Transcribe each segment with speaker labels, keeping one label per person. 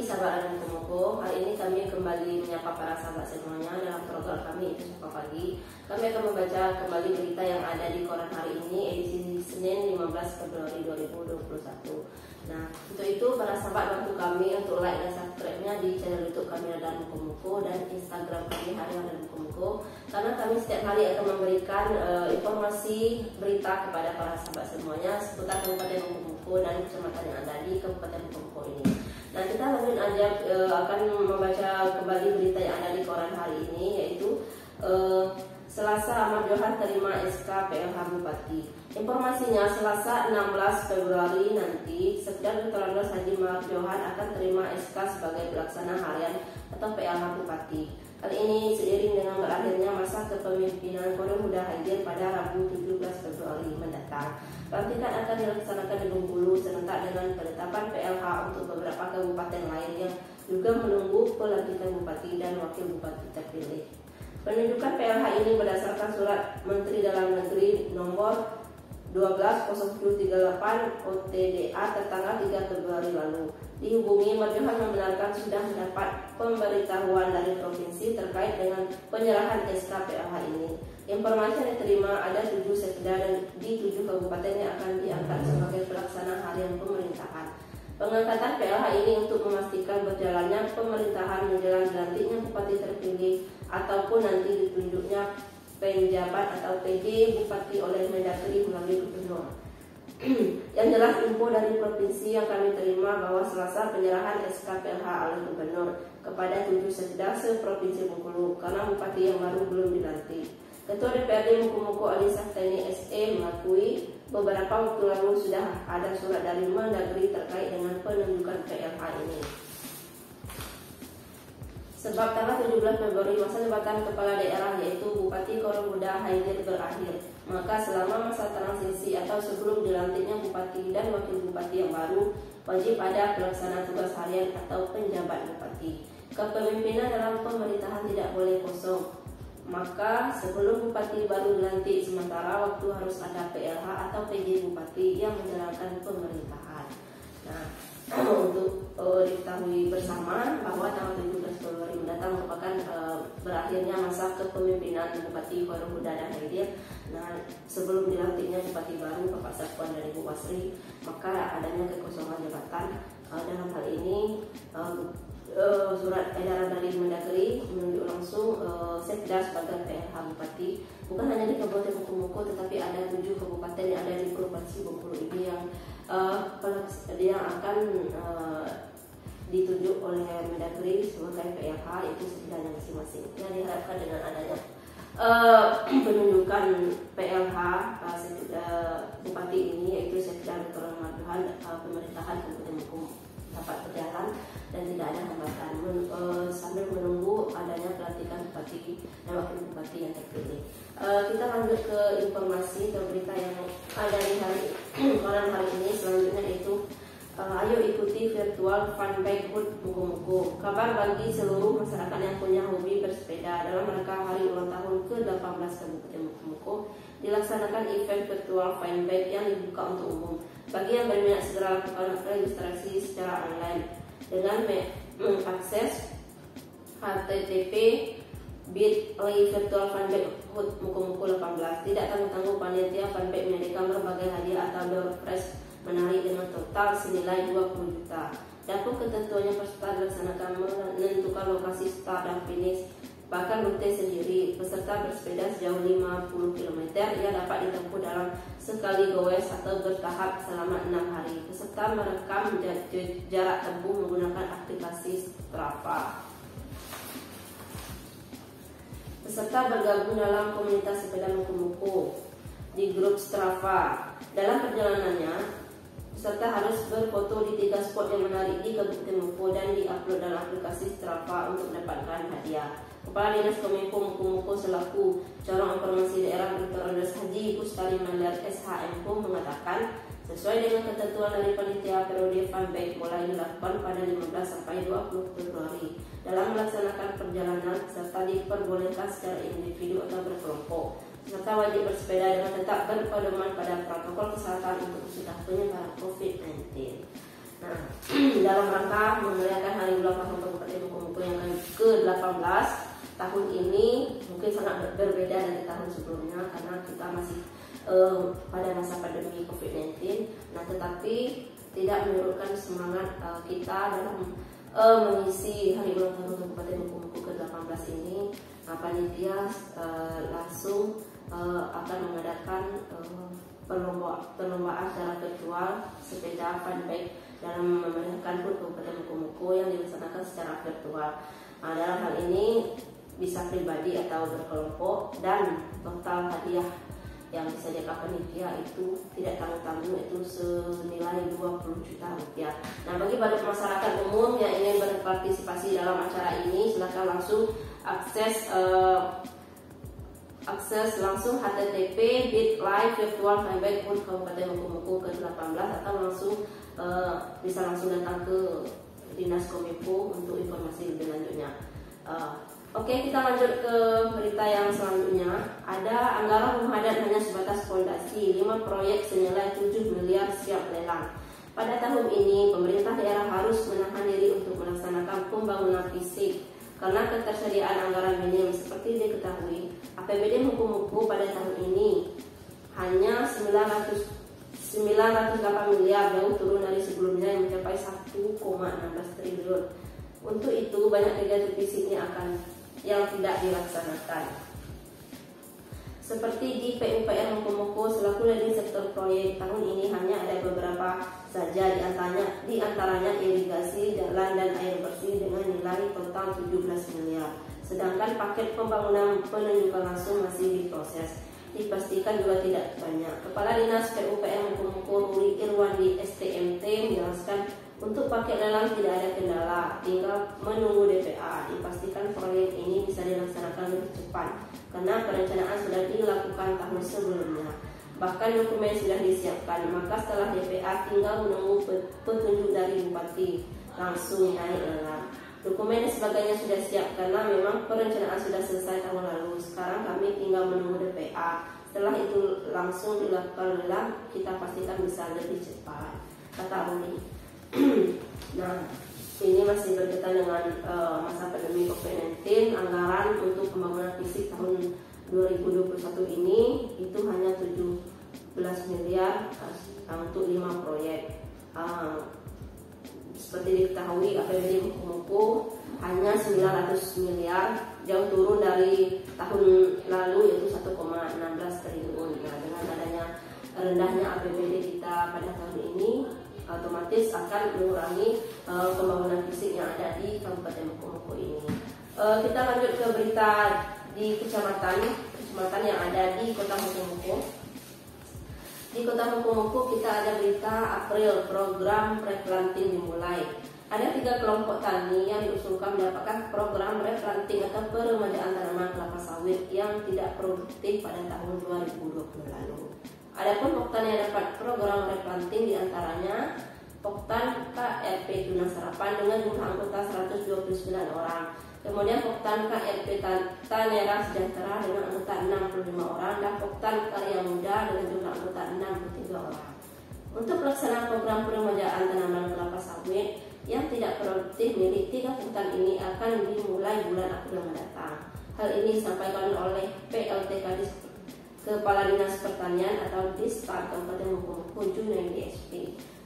Speaker 1: sahabat dan Mukomuko, hari ini kami kembali menyapa para sahabat semuanya dalam program kami Itu Suka Pagi. Kami akan membaca kembali berita yang ada di koran hari ini, edisi Senin 15 Februari 2021. Nah, untuk itu para sahabat bantu kami untuk like dan subscribe-nya di channel YouTube kami Radar Mukomuko dan Instagram kami Harian Radar Mukomuko, karena kami setiap hari akan memberikan informasi berita kepada para sahabat semuanya seputar Kabupaten Mukomuko dan kecamatan yang ada di Kabupaten Mukomuko ini. Nah, kita lanjut aja akan membaca kembali berita yang ada di koran hari ini, yaitu Selasa Ahmad Johan terima SK PLH Bupati. Informasinya, Selasa 16 Februari nanti Sekda Dr. Andos Haji Ahmad Johan akan terima SK sebagai pelaksana harian atau PLH Bupati. Kali ini seiring dengan berakhirnya masa kepemimpinan Korem Huda Haidir pada Rabu 17 Februari mendatang. Pelantikan akan dilaksanakan di Bengkulu serentak dengan penetapan PLH untuk beberapa kabupaten lain yang juga menunggu pelantikan bupati dan wakil bupati terpilih. Penunjukan PLH ini berdasarkan surat Menteri Dalam Negeri nomor 120738 OTDA tertanggal 3 Februari lalu. Dihubungi, Marjohan membenarkan sudah mendapat pemberitahuan dari provinsi terkait dengan penyerahan SK PLH ini. Informasi yang diterima, ada 7 sekda dan di 7 kabupaten yang akan diangkat sebagai pelaksana harian pemerintahan. Pengangkatan PLH ini untuk memastikan berjalannya pemerintahan menjelang dilantiknya bupati terpilih ataupun nanti ditunjuknya penjabat atau PJ bupati oleh Mendagri melalui gubernur. Yang jelas info dari provinsi yang kami terima bahwa Selasa penyerahan SK PLH oleh gubernur kepada 7 sekda se-Provinsi Bengkulu karena bupati yang baru belum dilantik. Ketua DPRD Mukomuko Ali Safteni SE mengakui beberapa waktu lalu sudah ada surat dari Mendagri terkait dengan penunjukan PLH ini. Sebab tanggal 17 Februari masa jabatan kepala daerah yaitu Bupati Korem Huda Haidir berakhir, maka selama masa transisi atau sebelum dilantiknya bupati dan wakil bupati yang baru, wajib ada pelaksana tugas harian atau penjabat bupati. Kepemimpinan dalam pemerintahan tidak boleh kosong. Maka sebelum bupati baru dilantik, sementara waktu harus ada PLH atau PJ bupati yang menjalankan pemerintahan. Nah, untuk diketahui bersama bahwa tanggal 17 Februari mendatang merupakan berakhirnya masa kepemimpinan Bupati Korem Huda Haidir. Nah, sebelum dilantiknya bupati baru Bapak Sapuan dan Ibu Wasri, maka adanya kekosongan jabatan. Dalam hal ini surat edaran dari Mendagri menunjuk langsung sekda sebagai PLH Bupati bukan hanya di Kabupaten Mukomuko, tetapi ada 7 kabupaten yang ada di Provinsi Bengkulu ini yang akan ditunjuk oleh Mendagri sebagai PLH itu sekdanya masing-masing. Yang diharapkan dengan adanya penunjukan PLH Bupati ini yaitu Sekda Dr. Ahmad Johan, pemerintahan Kabupaten Mukomuko dapat berjalan dan tidak ada hambatan sambil menunggu adanya pelantikan bupati dan wakil bupati yang terpilih. Kita lanjut ke informasi atau berita yang ada di koran hari ini selanjutnya, yaitu ayo ikuti virtual fun bike HUT Mukomuko. Kabar bagi seluruh masyarakat yang punya hobi bersepeda dalam rangka hari ulang tahun ke-18 Kabupaten Mukomuko dilaksanakan event virtual fun bike yang dibuka untuk umum. Bagi yang berminat segera lakukan registrasi secara online dengan mengakses http://bit.ly virtual funbike HUT Mukomuko 18. Tidak tanggung-tanggung, panitia funbike menyediakan berbagai hadiah atau door prize menarik dengan total senilai 20 juta. Dapur ketentuannya peserta dilaksanakan menentukan lokasi start dan finish, bahkan rute sendiri. Peserta bersepeda sejauh 50 km yang dapat ditempuh dalam sekali goes atau bertahap selama 6 hari. Peserta merekam jarak tempuh menggunakan aplikasi Strava. Peserta bergabung dalam komunitas sepeda Mukomuko di grup Strava. Dalam perjalanannya, peserta harus berfoto di 3 spot yang menarik di Kabupaten Mukomuko dan diupload dalam aplikasi Strava untuk mendapatkan hadiah. Kepala Dinas Kominfo Mukomuko selaku Corong Informasi Daerah Dr. Andos Haji Kustari Mandar SHM pun mengatakan sesuai dengan ketentuan dari panitia periode funbike mulai dilakukan pada 15 sampai 20 Februari. Dalam melaksanakan perjalanan, peserta diperbolehkan secara individu atau berkelompok. Peserta wajib bersepeda dengan tetap berpedoman pada protokol kesehatan untuk mencegah penyebaran COVID-19. Nah, dalam rangka memeriahkan Hari Ulang Tahun Kabupaten Mukomuko yang ke-18 tahun ini mungkin sangat berbeda dari tahun sebelumnya karena kita masih pada masa pandemi COVID-19. Nah, tetapi tidak menyurutkan semangat kita dalam mengisi Hari Ulang Tahun Kabupaten Mukomuko ke-18 ini. Panitia langsung akan mengadakan perlombaan secara virtual sepeda fun bike dalam memeriahkan HUT Kabupaten Mukomuko yang dilaksanakan secara virtual. Dalam hal ini bisa pribadi atau berkelompok, dan total hadiah yang disediakan panitia itu tidak tanggung-tanggung, itu senilai 20 juta rupiah. Nah, bagi masyarakat umum yang ingin berpartisipasi dalam acara ini, silakan langsung akses langsung http://bit.ly virtual fanbike HUT Kabupaten Mukomuko ke-18 atau langsung bisa langsung datang ke Dinas Kominfo untuk informasi lebih lanjutnya. Oke, kita lanjut ke berita yang selanjutnya. Ada anggaran rumah adat hanya sebatas fondasi, 5 proyek senilai 7 miliar siap lelang. Pada tahun ini, pemerintah daerah harus menahan diri untuk melaksanakan pembangunan fisik karena ketersediaan anggaran minim. Seperti diketahui, APBD Mukomuko pada tahun ini hanya 908 miliar, jauh turun dari sebelumnya yang mencapai 1,16 triliun. Untuk itu, banyak kegiatan fisiknya yang tidak dilaksanakan. Seperti di PUPR Mukomuko selaku leading sektor proyek, tahun ini hanya ada beberapa saja, di antaranya irigasi, jalan, dan air bersih dengan nilai total 17 miliar. Sedangkan paket pembangunan penunjukan langsung masih diproses. Dipastikan juga tidak banyak. Kepala Dinas PUPR Mukomuko Ruli Irwandi STMT menjelaskan untuk paket lelang tidak ada kendala, tinggal menunggu DPA. Dipastikan proyek ini bisa dilaksanakan lebih cepat karena perencanaan sudah dilakukan tahun sebelumnya. Bahkan dokumen sudah disiapkan, maka setelah DPA tinggal menunggu petunjuk dari Bupati langsung naik lelang. Dokumen dan sebagainya sudah siap karena memang perencanaan sudah selesai tahun lalu. Sekarang kami tinggal menunggu DPA. Setelah itu langsung dilakukan lelang, kita pastikan bisa lebih cepat, kata Ruli. Nah, ini masih berkaitan dengan masa pandemi COVID-19. Anggaran untuk pembangunan fisik tahun 2021 ini itu hanya 17 miliar untuk 5 proyek. Seperti diketahui, APBD Mukomuko hanya 900 miliar, jauh turun dari tahun lalu yaitu 1,16 triliun. Nah, dengan adanya rendahnya APBD kita pada tahun ini, otomatis akan mengurangi pembangunan fisik yang ada di Kabupaten Mukomuko ini. Kita lanjut ke berita di kecamatan yang ada di Kota Mukomuko. Di Kota Mukomuko kita ada berita April program replanting dimulai. Ada 3 kelompok tani yang diusulkan mendapatkan program replanting atau peremajaan tanaman kelapa sawit yang tidak produktif pada tahun 2020 lalu. Adapun Poktan yang dapat program replanting diantaranya Poktan KRP Tunas Harapan dengan jumlah anggota 129 orang. Kemudian Poktan KRP Tanera Sejahtera dengan anggota 65 orang dan Poktan Karya Muda dengan jumlah anggota 63 orang. Untuk pelaksanaan program peremajaan tanaman kelapa sawit yang tidak produktif milik 3 Poktan ini akan dimulai bulan April mendatang. Hal ini disampaikan oleh PLT Kadis Kepala Dinas Pertanian atau Dispar Kabupaten Mukomuko Junaidi SP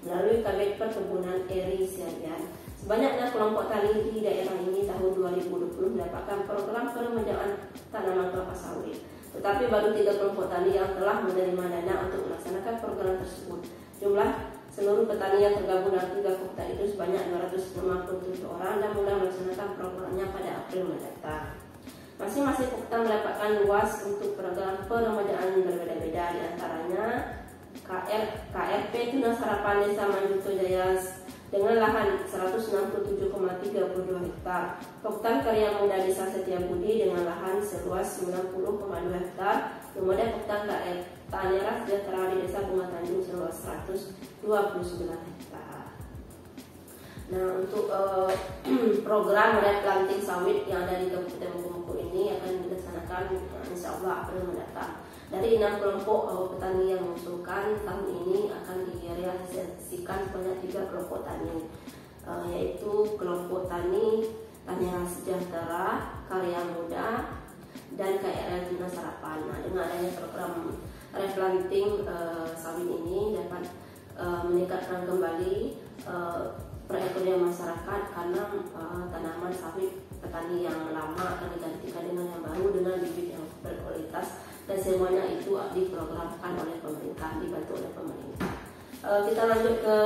Speaker 1: melalui Kabid Perkebunan Eri Siagian. Sebanyak 6 kelompok tani di daerah ini tahun 2020 mendapatkan program peremajaan tanaman kelapa sawit. Tetapi baru 3 kelompok tani yang telah menerima dana untuk melaksanakan program tersebut. Jumlah seluruh petani yang tergabung dalam 3 Poktan itu sebanyak 257 orang dan mulai melaksanakan programnya pada April mendatang. Masing-masing Poktan mendapatkan luas untuk program peremajaan berbeda-beda, diantaranya KRP Tunas Harapan Desa Manjuto Jaya dengan lahan 167,32 hektar, Poktan Karya Muda Desa Setiabudi dengan lahan seluas 90,2 hektar, kemudian Poktan Tanera Sejahtera di Desa Bunga Tanjung seluas 129 hektar. Nah, untuk program replanting sawit yang ada di Kabupaten Mukomuko ini akan dilaksanakan insya Allah April mendatang. Dari 6 kelompok petani yang mengusulkan, tahun ini akan direalisasikan sebanyak 3 kelompok tani, yaitu kelompok tani Tanian Sejahtera, Karya Muda, dan KRL Tuna Sarapan. Nah, dengan adanya program replanting sawit ini dapat meningkatkan kembali perekonomian masyarakat, karena tanaman sawit petani yang lama akan digantikan dengan yang baru dengan bibit yang berkualitas, dan semuanya itu diprogramkan oleh pemerintah, dibantu oleh pemerintah. Kita lanjut ke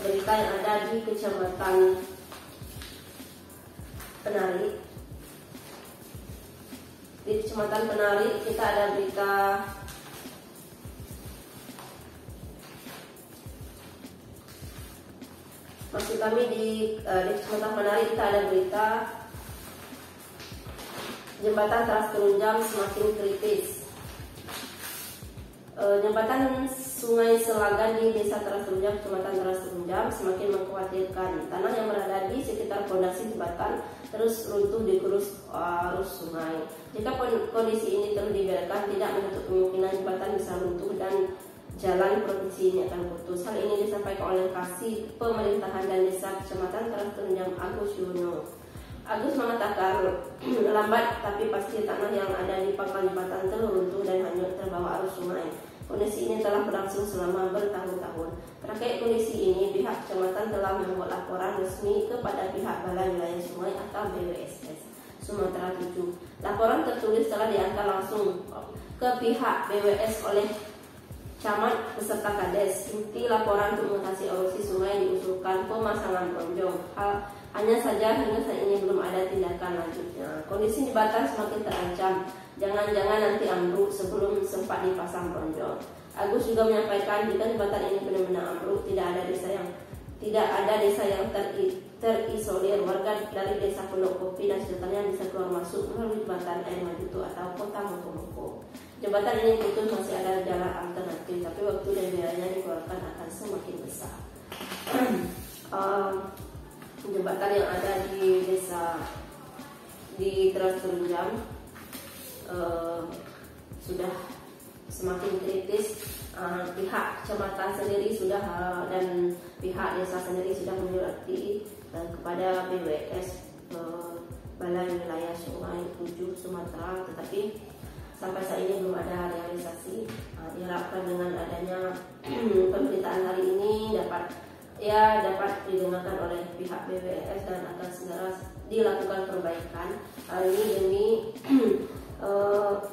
Speaker 1: berita yang ada di Kecamatan Penari. Di Kecamatan Penari kita ada berita maksud kami di Kecamatan Penari kita ada berita jembatan Teras Terunjam semakin kritis. Jembatan Sungai Selagan di Desa Teras Terunjam, Kecamatan Teras Terunjam semakin mengkhawatirkan. Tanah yang berada di sekitar pondasi jembatan terus runtuh digerus arus sungai. Jika kondisi ini terus dibiarkan, tidak menutup kemungkinan jembatan bisa runtuh dan jalan provinsi ini akan putus. Hal ini disampaikan oleh Kasih Pemerintahan dan Desa Kecamatan Teras Terunjam, Agus Yuno. Agus mengatakan lambat tapi pasti tanah yang ada di pangkal jembatan telah runtuh dan hanyut terbawa arus sungai. Kondisi ini telah berlangsung selama bertahun-tahun. Terkait kondisi ini, pihak kecamatan telah membuat laporan resmi kepada pihak Balai Wilayah Sungai atau BWSS Sumatera 7. Laporan tertulis telah diantar langsung ke pihak BWS oleh camat beserta kades. Inti laporan untuk mengatasi erosi sungai diusulkan pemasangan bronjong. Hanya saja hingga saat ini belum ada tindakan lanjutnya. Kondisi jembatan semakin terancam. Jangan-jangan nanti ambruk sebelum sempat dipasang bronjong. Agus juga menyampaikan jika jembatan ini benar-benar ambruk, tidak ada desa yang terisolir. Warga dari desa Pondok Kopi dan sekitarnya bisa keluar masuk melalui jembatan Air Majuto atau Kota Moko-Moko. Jembatan ini putus, masih ada jalan alternatif, tapi waktu dan biayanya dikeluarkan akan semakin besar. Jembatan yang ada di desa di Teras Terunjam sudah semakin kritis. Pihak kecamatan sendiri sudah dan pihak desa sendiri sudah menyurati kepada BWS Balai Wilayah Sungai 7 Sumatera, tetapi sampai saat ini belum ada realisasi. Diharapkan dengan adanya pemberitaan hari ini dapat didengarkan oleh pihak BWS dan akan segera dilakukan perbaikan. Hal ini demi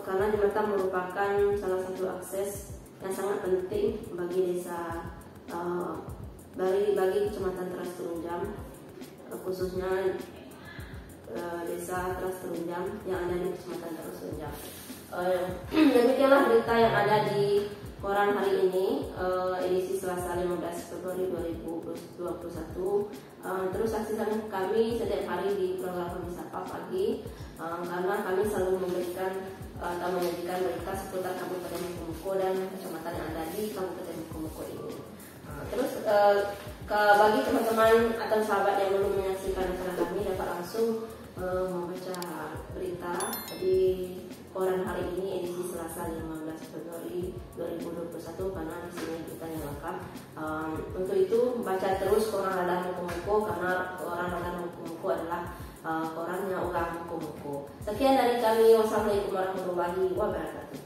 Speaker 1: karena jembatan merupakan salah satu akses yang sangat penting bagi desa bagi Kecamatan Teras Terunjam, khususnya desa Teras Terunjam yang ada di Kecamatan Teras Terunjam. Demikianlah berita yang ada di koran hari ini, edisi Selasa 15 Februari 2021. Terus saksikan kami setiap hari di program Kami Sapa Pagi, karena kami selalu memberikan atau menyajikan berita seputar Kabupaten Moko dan kecamatan yang ada di Kabupaten Moko ini. Terus bagi teman-teman atau sahabat yang belum menyaksikan acara kami dapat langsung membaca berita di koran hari ini edisi Selasa 15 Februari 2021, karena di sini beritanya lengkap. Untuk itu baca terus koran Ladang Moko, karena koran Ladang Moko adalah korannya orang Moko. Sekian dari kami. Wassalamualaikum warahmatullahi wabarakatuh.